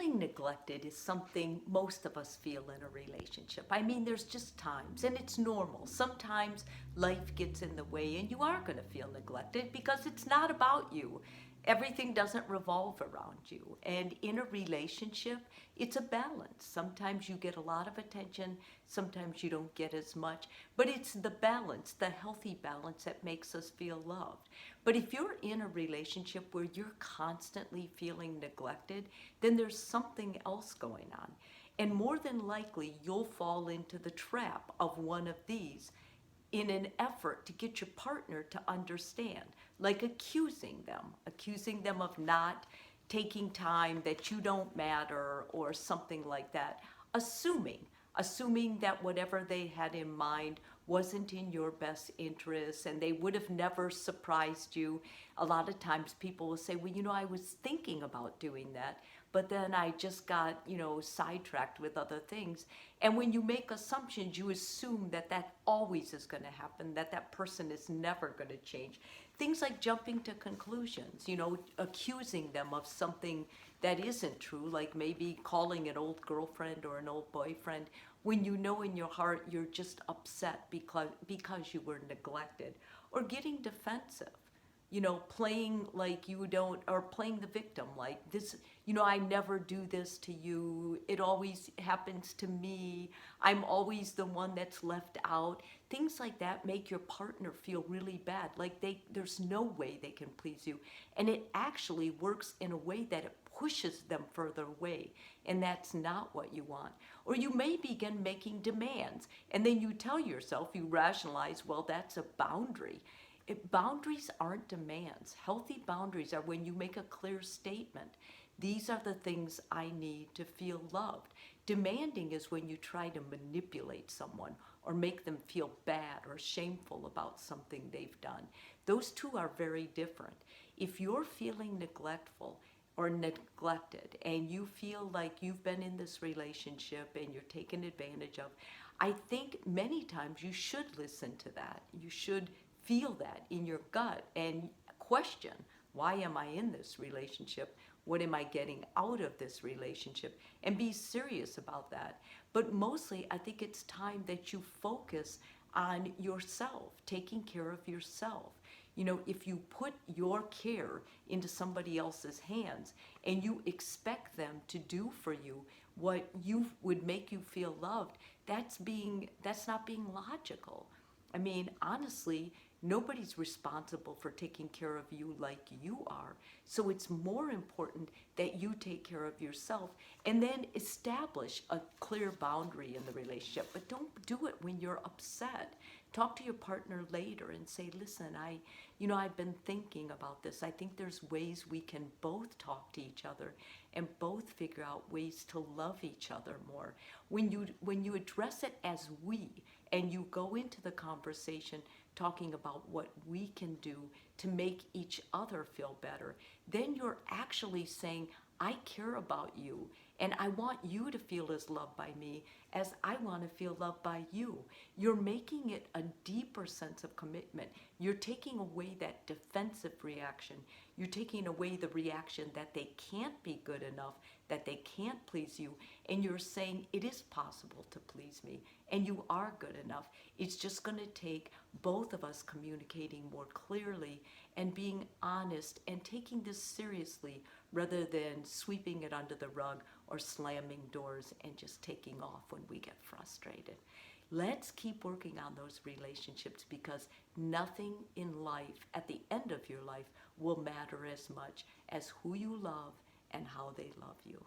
Feeling neglected is something most of us feel in a relationship. I mean, there's just times, and it's normal. Sometimes life gets in the way, and you are going to feel neglected because it's not about you. Everything doesn't revolve around you. And in a relationship, it's a balance. Sometimes you get a lot of attention, sometimes you don't get as much. But it's the balance, the healthy balance, that makes us feel loved. But if you're in a relationship where you're constantly feeling neglected, then there's something else going on. And more than likely, you'll fall into the trap of one of these in an effort to get your partner to understand, like accusing them of not taking time, that you don't matter, or something like that, assuming that whatever they had in mind wasn't in your best interest and they would have never surprised you. A lot of times people will say, well, I was thinking about doing that, but then I just got, sidetracked with other things. And when you make assumptions, you assume that that always is going to happen, that that person is never going to change. Things like jumping to conclusions, accusing them of something that isn't true, like maybe calling an old girlfriend or an old boyfriend when you know in your heart you're just upset because you were neglected, or getting defensive, playing like you don't, or playing the victim, like this, I never do this to you. It always happens to me. I'm always the one that's left out. Things like that make your partner feel really bad, like there's no way they can please you. And it actually works in a way that it pushes them further away, and that's not what you want. Or you may begin making demands, and then you tell yourself, you rationalize, well, that's a boundary. Boundaries aren't demands. Healthy boundaries are when you make a clear statement. These are the things I need to feel loved. Demanding is when you try to manipulate someone or make them feel bad or shameful about something they've done. Those two are very different. If you're feeling neglectful or neglected and you feel like you've been in this relationship and you're taken advantage of, I think many times you should listen to that. You should feel that in your gut and question, why am I in this relationship? What am I getting out of this relationship? And be serious about that. But mostly, I think it's time that you focus on yourself, taking care of yourself. If you put your care into somebody else's hands and you expect them to do for you what you would make you feel loved, that's not being logical. I mean, honestly, nobody's responsible for taking care of you like you are. So it's more important that you take care of yourself and then establish a clear boundary in the relationship. But don't do it when you're upset. Talk to your partner later and say, listen, I've been thinking about this. I think there's ways we can both talk to each other and both figure out ways to love each other more. When you address it as we, and you go into the conversation talking about what we can do to make each other feel better, then you're actually saying, I care about you, and I want you to feel as loved by me as I want to feel loved by you. You're making it a deeper sense of commitment. You're taking away that defensive reaction. You're taking away the reaction that they can't be good enough, that they can't please you, and you're saying it is possible to please me, and you are good enough. It's just going to take both of us communicating more clearly and being honest and taking this seriously rather than sweeping it under the rug or slamming doors and just taking off when we get frustrated. Let's keep working on those relationships, because nothing in life at the end of your life will matter as much as who you love and how they love you.